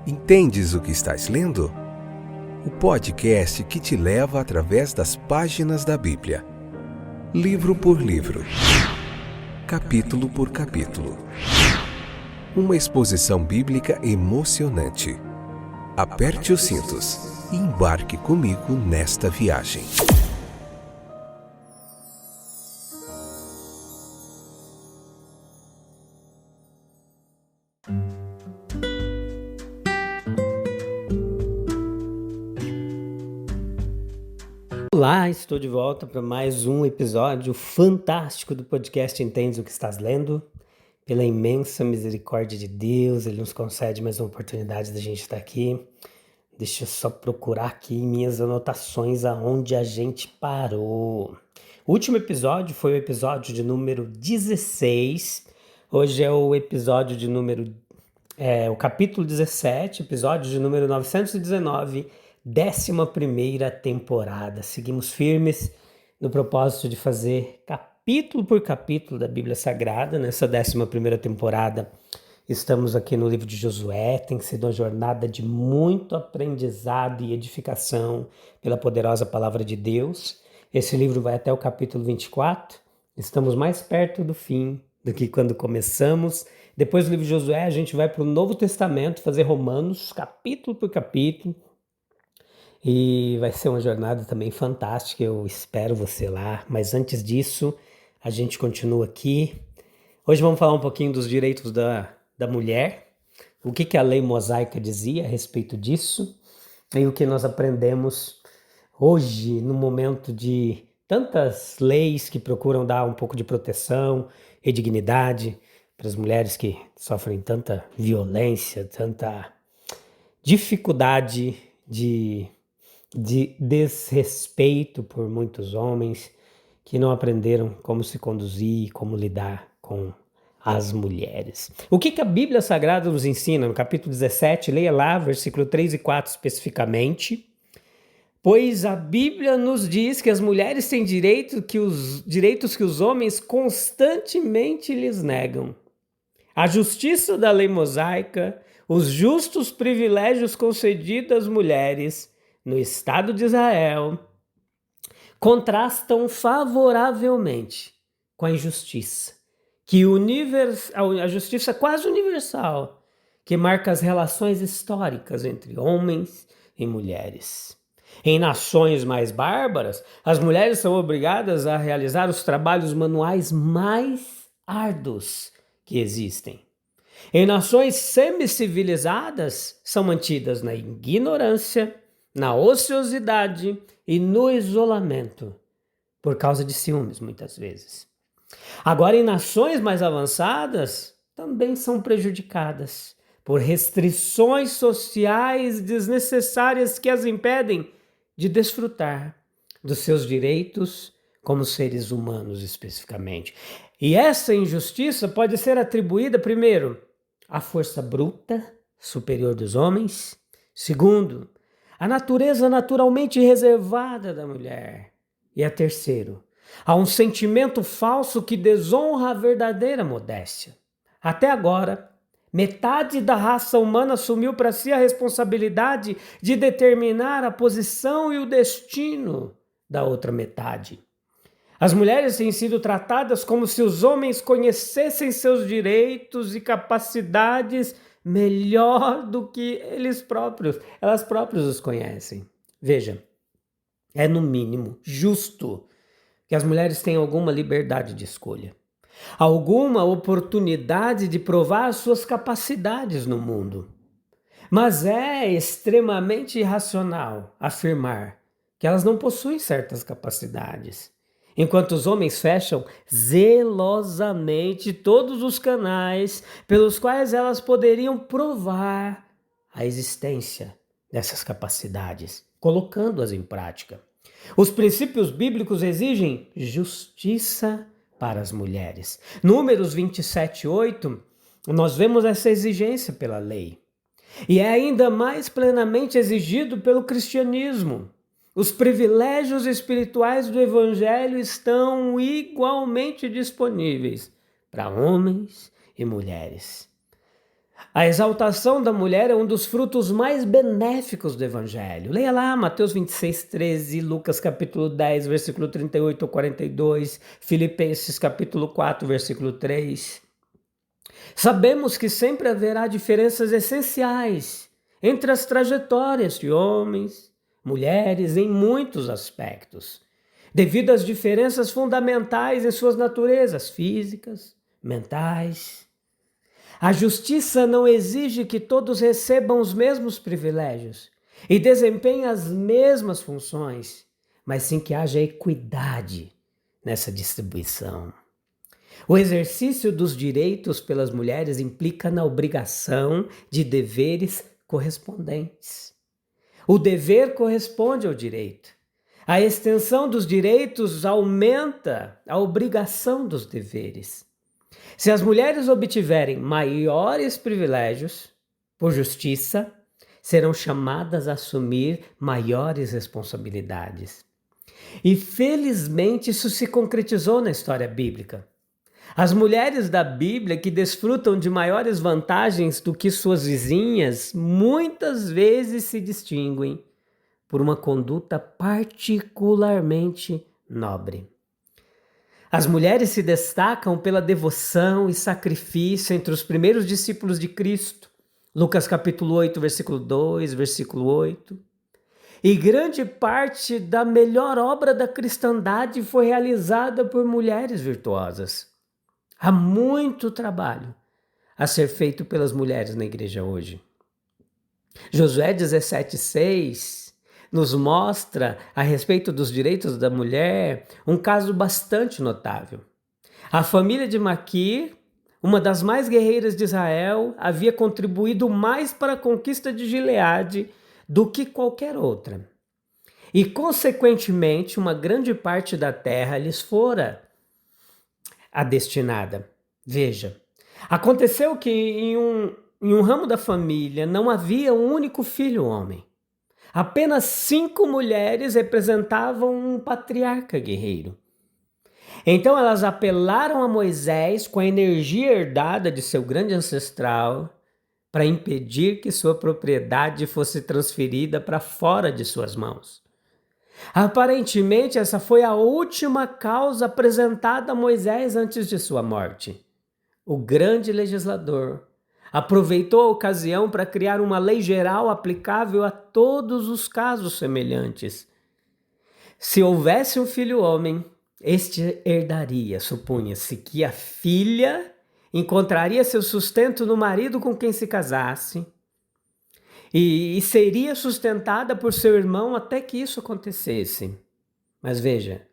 Entendes o que estás lendo? O podcast que te leva através das páginas da Bíblia. Livro por livro. Capítulo por capítulo. Uma exposição bíblica emocionante. Aperte os cintos e embarque comigo nesta viagem. Olá, estou de volta para mais um episódio fantástico do podcast Entendes o que estás lendo. Pela imensa misericórdia de Deus, Ele nos concede mais uma oportunidade da gente estar aqui. Deixa eu só procurar aqui em minhas anotações aonde a gente parou. O último episódio foi o episódio de número 16. Hoje é o episódio de o capítulo 17, episódio de número 919, 11ª temporada. Seguimos firmes no propósito de fazer capítulo por capítulo da Bíblia Sagrada. Nessa 11ª temporada, estamos aqui no livro de Josué. Tem sido uma jornada de muito aprendizado e edificação pela poderosa palavra de Deus. Esse livro vai até o capítulo 24. Estamos mais perto do fim do que quando começamos. Depois do livro de Josué, a gente vai para o Novo Testamento, fazer Romanos, capítulo por capítulo. E vai ser uma jornada também fantástica, eu espero você lá. Mas antes disso, a gente continua aqui. Hoje vamos falar um pouquinho dos direitos da mulher, o que a lei mosaica dizia a respeito disso, e o que nós aprendemos hoje, no momento de tantas leis que procuram dar um pouco de proteção e dignidade para as mulheres que sofrem tanta violência, tanta dificuldade de desrespeito por muitos homens que não aprenderam como se conduzir, como lidar com as mulheres. O que a Bíblia Sagrada nos ensina? No capítulo 17, leia lá, versículo 3 e 4 especificamente. Pois a Bíblia nos diz que as mulheres têm direitos que os homens constantemente lhes negam. A justiça da lei mosaica, os justos privilégios concedidos às mulheres no Estado de Israel contrastam favoravelmente com a injustiça, a justiça quase universal, que marca as relações históricas entre homens e mulheres. Em nações mais bárbaras, as mulheres são obrigadas a realizar os trabalhos manuais mais árduos que existem. Em nações semi-civilizadas, são mantidas na ignorância, na ociosidade e no isolamento, por causa de ciúmes, muitas vezes. Agora, em nações mais avançadas, também são prejudicadas por restrições sociais desnecessárias que as impedem de desfrutar dos seus direitos como seres humanos, especificamente. E essa injustiça pode ser atribuída, primeiro, à força bruta superior dos homens. Segundo, a natureza naturalmente reservada da mulher. E a terceiro, há um sentimento falso que desonra a verdadeira modéstia. Até agora, metade da raça humana assumiu para si a responsabilidade de determinar a posição e o destino da outra metade. As mulheres têm sido tratadas como se os homens conhecessem seus direitos e capacidades melhor do que elas próprias os conhecem. Veja, é no mínimo justo que as mulheres tenham alguma liberdade de escolha, alguma oportunidade de provar suas capacidades no mundo. Mas é extremamente irracional afirmar que elas não possuem certas capacidades, enquanto os homens fecham zelosamente todos os canais pelos quais elas poderiam provar a existência dessas capacidades, colocando-as em prática. Os princípios bíblicos exigem justiça para as mulheres. Números 27:8, nós vemos essa exigência pela lei. E é ainda mais plenamente exigido pelo cristianismo. Os privilégios espirituais do Evangelho estão igualmente disponíveis para homens e mulheres. A exaltação da mulher é um dos frutos mais benéficos do Evangelho. Leia lá Mateus 26:13, Lucas capítulo 10, versículo 38 ao 42, Filipenses capítulo 4, versículo 3. Sabemos que sempre haverá diferenças essenciais entre as trajetórias de homens, mulheres, em muitos aspectos, devido às diferenças fundamentais em suas naturezas físicas, mentais. A justiça não exige que todos recebam os mesmos privilégios e desempenhem as mesmas funções, mas sim que haja equidade nessa distribuição. O exercício dos direitos pelas mulheres implica na obrigação de deveres correspondentes. O dever corresponde ao direito. A extensão dos direitos aumenta a obrigação dos deveres. Se as mulheres obtiverem maiores privilégios, por justiça, serão chamadas a assumir maiores responsabilidades. E felizmente isso se concretizou na história bíblica. As mulheres da Bíblia que desfrutam de maiores vantagens do que suas vizinhas, muitas vezes se distinguem por uma conduta particularmente nobre. As mulheres se destacam pela devoção e sacrifício entre os primeiros discípulos de Cristo. Lucas capítulo 8, versículo 2, versículo 8. E grande parte da melhor obra da cristandade foi realizada por mulheres virtuosas. Há muito trabalho a ser feito pelas mulheres na igreja hoje. Josué 17:6 nos mostra, a respeito dos direitos da mulher, um caso bastante notável. A família de Maquir, uma das mais guerreiras de Israel, havia contribuído mais para a conquista de Gileade do que qualquer outra. E, consequentemente, uma grande parte da terra lhes fora a destinada. Veja, aconteceu que em um ramo da família não havia um único filho homem. Apenas 5 mulheres representavam um patriarca guerreiro. Então elas apelaram a Moisés com a energia herdada de seu grande ancestral para impedir que sua propriedade fosse transferida para fora de suas mãos. Aparentemente, essa foi a última causa apresentada a Moisés antes de sua morte. O grande legislador aproveitou a ocasião para criar uma lei geral aplicável a todos os casos semelhantes. Se houvesse um filho homem, este herdaria, supunha-se que a filha encontraria seu sustento no marido com quem se casasse e seria sustentada por seu irmão até que isso acontecesse. Mas veja,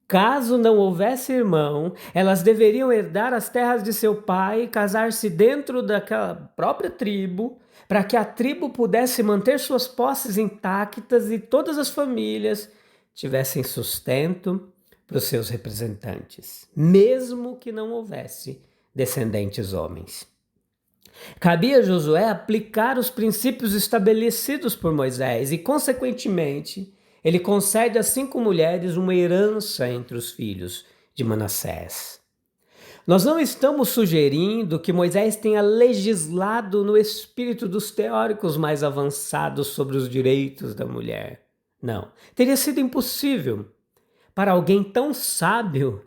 caso não houvesse irmão, elas deveriam herdar as terras de seu pai e casar-se dentro daquela própria tribo, para que a tribo pudesse manter suas posses intactas e todas as famílias tivessem sustento para os seus representantes, mesmo que não houvesse descendentes homens. Cabia a Josué aplicar os princípios estabelecidos por Moisés e, consequentemente, ele concede às 5 mulheres uma herança entre os filhos de Manassés. Nós não estamos sugerindo que Moisés tenha legislado no espírito dos teóricos mais avançados sobre os direitos da mulher. Não, teria sido impossível para alguém tão sábio,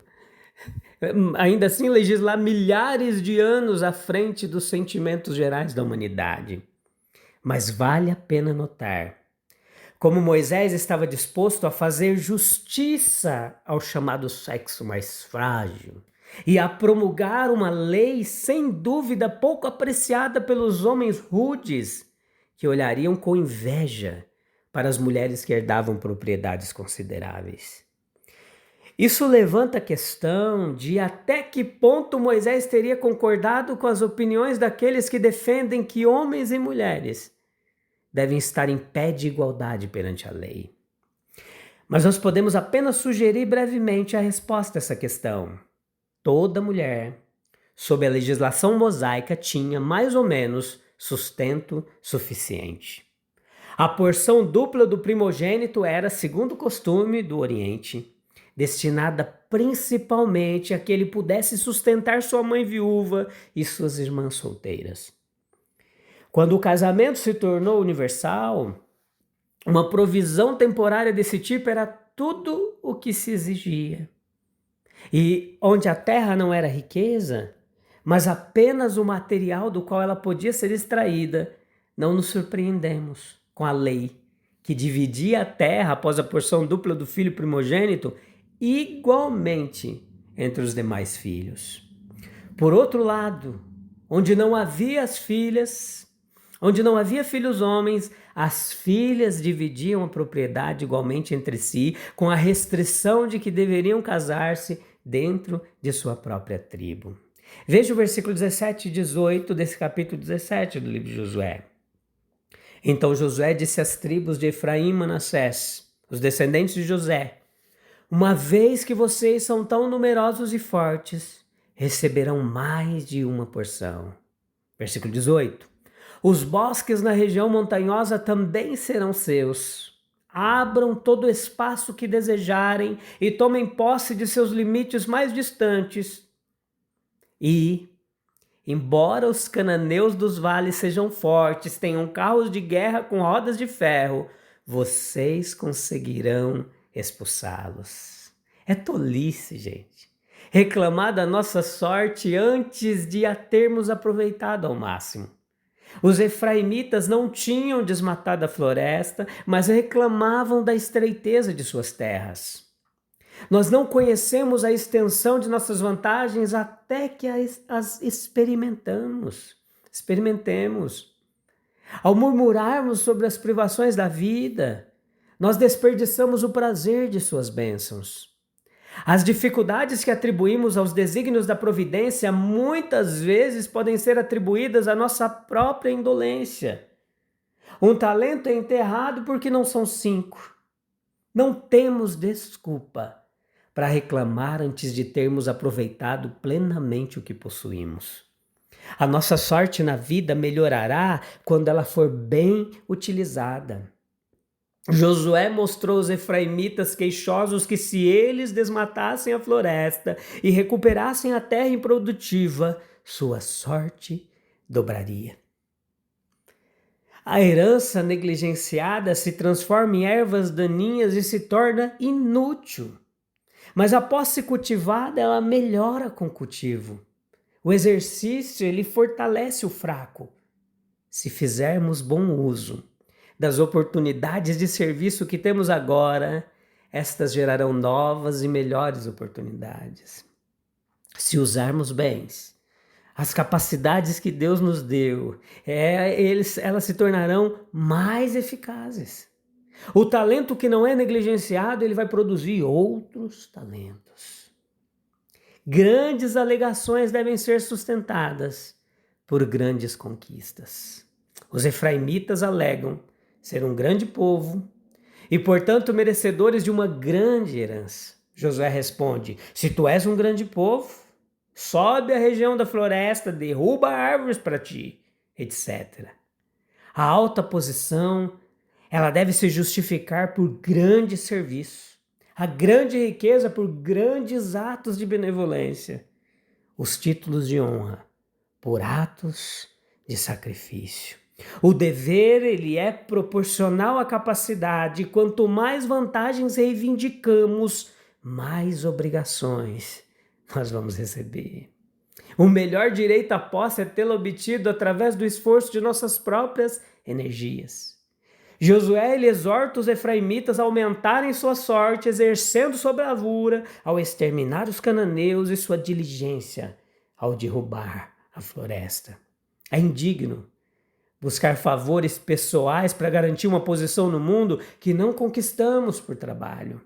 ainda assim, legislar milhares de anos à frente dos sentimentos gerais da humanidade. Mas vale a pena notar como Moisés estava disposto a fazer justiça ao chamado sexo mais frágil e a promulgar uma lei sem dúvida pouco apreciada pelos homens rudes, que olhariam com inveja para as mulheres que herdavam propriedades consideráveis. Isso levanta a questão de até que ponto Moisés teria concordado com as opiniões daqueles que defendem que homens e mulheres devem estar em pé de igualdade perante a lei. Mas nós podemos apenas sugerir brevemente a resposta a essa questão. Toda mulher, sob a legislação mosaica, tinha mais ou menos sustento suficiente. A porção dupla do primogênito era, segundo o costume do Oriente, destinada principalmente a que ele pudesse sustentar sua mãe viúva e suas irmãs solteiras. Quando o casamento se tornou universal, uma provisão temporária desse tipo era tudo o que se exigia. E onde a terra não era riqueza, mas apenas o material do qual ela podia ser extraída, não nos surpreendemos com a lei que dividia a terra após a porção dupla do filho primogênito igualmente entre os demais filhos. Por outro lado, onde não havia as filhas, onde não havia filhos homens, as filhas dividiam a propriedade igualmente entre si, com a restrição de que deveriam casar-se dentro de sua própria tribo. Veja o versículo 17 e 18 desse capítulo 17 do livro de Josué. Então Josué disse às tribos de Efraim e Manassés, os descendentes de José: uma vez que vocês são tão numerosos e fortes, receberão mais de uma porção. Versículo 18. Os bosques na região montanhosa também serão seus. Abram todo o espaço que desejarem e tomem posse de seus limites mais distantes. E, embora os cananeus dos vales sejam fortes, tenham carros de guerra com rodas de ferro, vocês conseguirão expulsá-los. É tolice, gente, reclamar da nossa sorte antes de a termos aproveitado ao máximo. Os efraimitas não tinham desmatado a floresta, mas reclamavam da estreiteza de suas terras. Nós não conhecemos a extensão de nossas vantagens até que as experimentemos. Ao murmurarmos sobre as privações da vida, nós desperdiçamos o prazer de suas bênçãos. As dificuldades que atribuímos aos desígnios da providência muitas vezes podem ser atribuídas à nossa própria indolência. Um talento é enterrado porque não são 5. Não temos desculpa para reclamar antes de termos aproveitado plenamente o que possuímos. A nossa sorte na vida melhorará quando ela for bem utilizada. Josué mostrou aos efraimitas queixosos que se eles desmatassem a floresta e recuperassem a terra improdutiva, sua sorte dobraria. A herança negligenciada se transforma em ervas daninhas e se torna inútil. Mas a posse cultivada, ela melhora com o cultivo. O exercício, ele fortalece o fraco. Se fizermos bom uso das oportunidades de serviço que temos agora, estas gerarão novas e melhores oportunidades. Se usarmos bem as capacidades que Deus nos deu, elas se tornarão mais eficazes. O talento que não é negligenciado, ele vai produzir outros talentos. Grandes alegações devem ser sustentadas por grandes conquistas. Os efraimitas alegam ser um grande povo e, portanto, merecedores de uma grande herança. Josué responde: se tu és um grande povo, sobe à região da floresta, derruba árvores para ti, etc. A alta posição, ela deve se justificar por grande serviço, a grande riqueza por grandes atos de benevolência, os títulos de honra por atos de sacrifício. O dever, ele é proporcional à capacidade. Quanto mais vantagens reivindicamos, mais obrigações nós vamos receber. O melhor direito à posse é tê-la obtido através do esforço de nossas próprias energias. Josué, ele exorta os efraimitas a aumentarem sua sorte, exercendo sua bravura ao exterminar os cananeus e sua diligência ao derrubar a floresta. É indigno buscar favores pessoais para garantir uma posição no mundo que não conquistamos por trabalho.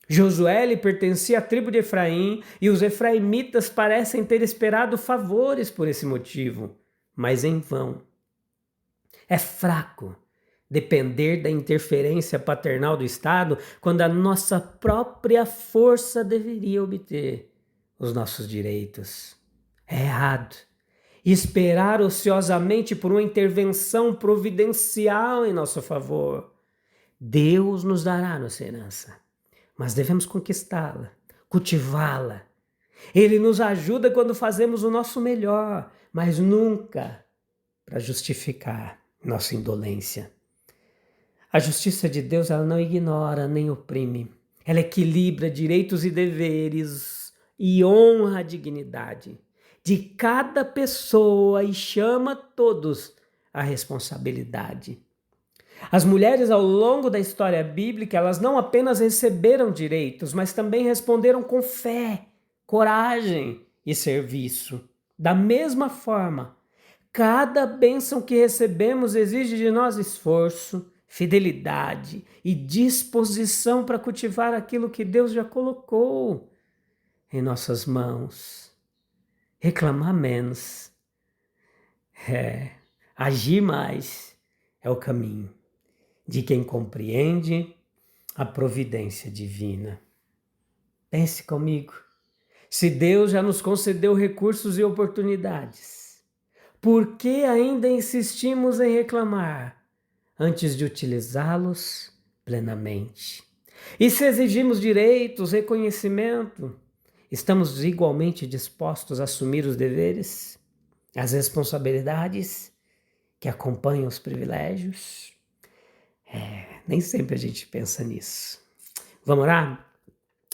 Josué, ele pertencia à tribo de Efraim e os efraimitas parecem ter esperado favores por esse motivo, mas em vão. É fraco depender da interferência paternal do Estado quando a nossa própria força deveria obter os nossos direitos. É errado esperar ociosamente por uma intervenção providencial em nosso favor. Deus nos dará nossa herança, mas devemos conquistá-la, cultivá-la. Ele nos ajuda quando fazemos o nosso melhor, mas nunca para justificar nossa indolência. A justiça de Deus, ela não ignora nem oprime. Ela equilibra direitos e deveres e honra a dignidade de cada pessoa e chama todos à responsabilidade. As mulheres, ao longo da história bíblica, elas não apenas receberam direitos, mas também responderam com fé, coragem e serviço. Da mesma forma, cada bênção que recebemos exige de nós esforço, fidelidade e disposição para cultivar aquilo que Deus já colocou em nossas mãos. Reclamar menos, agir mais é o caminho de quem compreende a providência divina. Pense comigo, se Deus já nos concedeu recursos e oportunidades, por que ainda insistimos em reclamar antes de utilizá-los plenamente? E se exigimos direitos, reconhecimento, estamos igualmente dispostos a assumir os deveres, as responsabilidades que acompanham os privilégios? Nem sempre a gente pensa nisso. Vamos orar?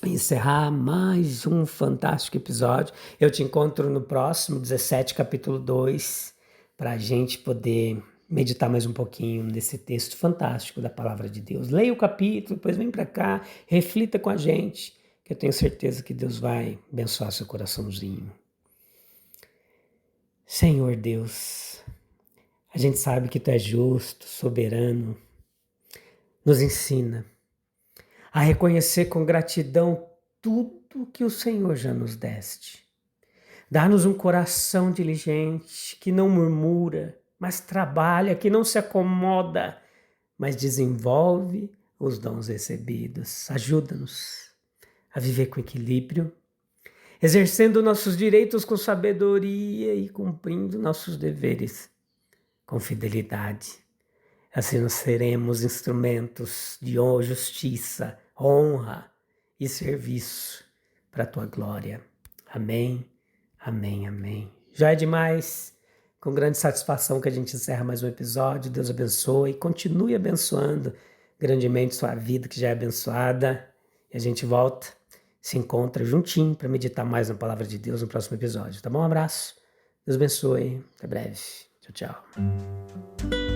Encerrar mais um fantástico episódio. Eu te encontro no próximo 17, capítulo 2, para a gente poder meditar mais um pouquinho nesse texto fantástico da palavra de Deus. Leia o capítulo, depois vem para cá, reflita com a gente, que eu tenho certeza que Deus vai abençoar seu coraçãozinho. Senhor Deus, a gente sabe que Tu és justo, soberano. Nos ensina a reconhecer com gratidão tudo que o Senhor já nos deste. Dá-nos um coração diligente, que não murmura, mas trabalha, que não se acomoda, mas desenvolve os dons recebidos. Ajuda-nos a viver com equilíbrio, exercendo nossos direitos com sabedoria e cumprindo nossos deveres com fidelidade. Assim nós seremos instrumentos de justiça, honra e serviço para a Tua glória. Amém, amém, amém. Já é demais, com grande satisfação que a gente encerra mais um episódio. Deus abençoe e continue abençoando grandemente sua vida que já é abençoada. E a gente volta, se encontra juntinho para meditar mais na palavra de Deus no próximo episódio. Tá bom? Um abraço, Deus abençoe, até breve. Tchau, tchau.